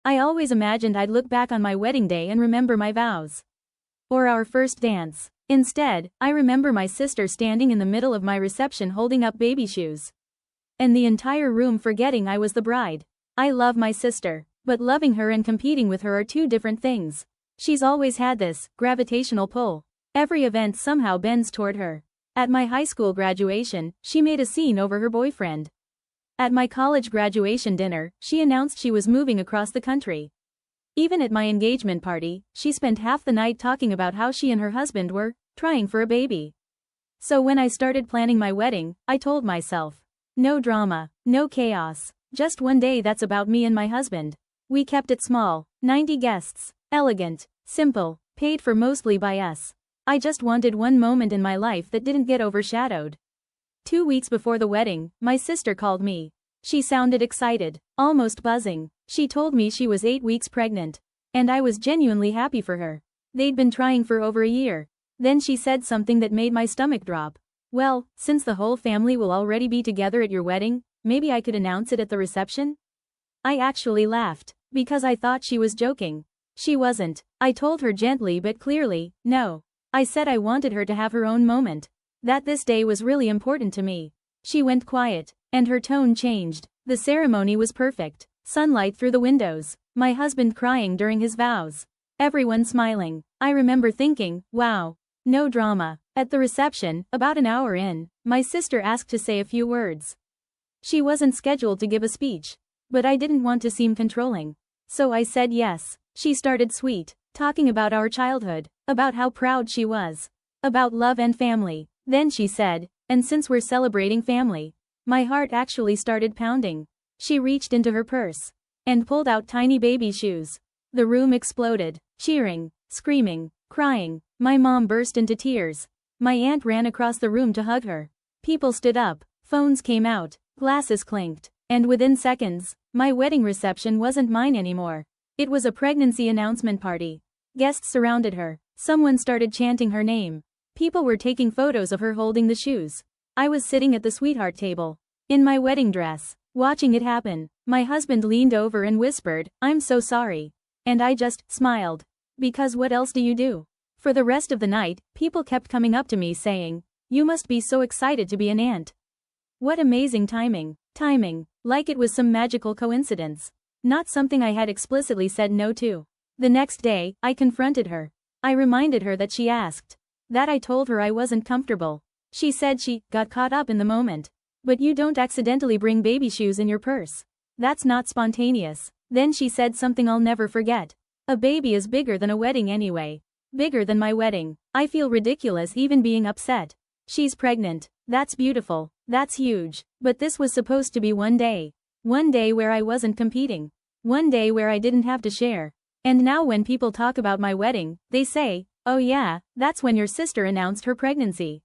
I always imagined I'd look back on my wedding day and remember my vows. Or our first dance. Instead, I remember my sister standing in the middle of my reception holding up baby shoes. And the entire room forgetting I was the bride. I love my sister, but loving her and competing with her are two different things. She's always had this gravitational pull. Every event somehow bends toward her. At my high school graduation, she made a scene over her boyfriend. At my college graduation dinner, she announced she was moving across the country. Even at my engagement party, she spent half the night talking about how she and her husband were trying for a baby. So when I started planning my wedding, I told myself, no drama, no chaos, just one day that's about me and my husband. We kept it small, 90 guests, elegant, simple, paid for mostly by us. I just wanted one moment in my life that didn't get overshadowed. 2 weeks before the wedding, my sister called me. She sounded excited, almost buzzing. She told me she was 8 weeks pregnant. And I was genuinely happy for her. They'd been trying for over a year. Then she said something that made my stomach drop. Well, since the whole family will already be together at your wedding, maybe I could announce it at the reception? I actually laughed, because I thought she was joking. She wasn't. I told her gently but clearly, no. I said I wanted her to have her own moment. That this day was really important to me. She went quiet, and her tone changed. The ceremony was perfect. Sunlight through the windows. My husband crying during his vows. Everyone smiling. I remember thinking, wow. No drama. At the reception, about an hour in, my sister asked to say a few words. She wasn't scheduled to give a speech. But I didn't want to seem controlling. So I said yes. She started sweet, talking about our childhood, about how proud she was, about love and family. Then she said, and since we're celebrating family, my heart actually started pounding. She reached into her purse and pulled out tiny baby shoes. The room exploded, cheering, screaming, crying. My mom burst into tears. My aunt ran across the room to hug her. People stood up, phones came out, glasses clinked, and within seconds, my wedding reception wasn't mine anymore. It was a pregnancy announcement party. Guests surrounded her. Someone started chanting her name. People were taking photos of her holding the shoes. I was sitting at the sweetheart table, in my wedding dress, watching it happen. My husband leaned over and whispered, "I'm so sorry." And I just smiled. Because what else do you do? For the rest of the night, people kept coming up to me saying, "You must be so excited to be an aunt. What amazing timing." Timing, like it was some magical coincidence. Not something I had explicitly said no to. The next day, I confronted her. I reminded her that she asked. That I told her I wasn't comfortable. She said she got caught up in the moment. But you don't accidentally bring baby shoes in your purse. That's not spontaneous. Then she said something I'll never forget. A baby is bigger than a wedding anyway. Bigger than my wedding. I feel ridiculous even being upset. She's pregnant. That's beautiful. That's huge. But this was supposed to be one day. One day where I wasn't competing. One day where I didn't have to share. And now when people talk about my wedding, they say, "Oh yeah, that's when your sister announced her pregnancy."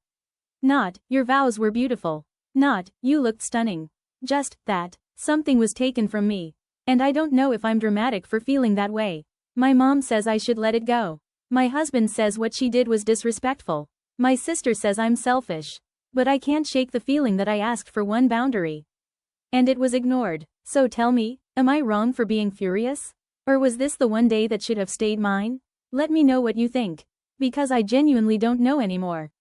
Not, "Your vows were beautiful." Not, "You looked stunning." Just that something was taken from me. And I don't know if I'm dramatic for feeling that way. My mom says I should let it go. My husband says what she did was disrespectful. My sister says I'm selfish. But I can't shake the feeling that I asked for one boundary. And it was ignored. So tell me, am I wrong for being furious? Or was this the one day that should have stayed mine? Let me know what you think. Because I genuinely don't know anymore.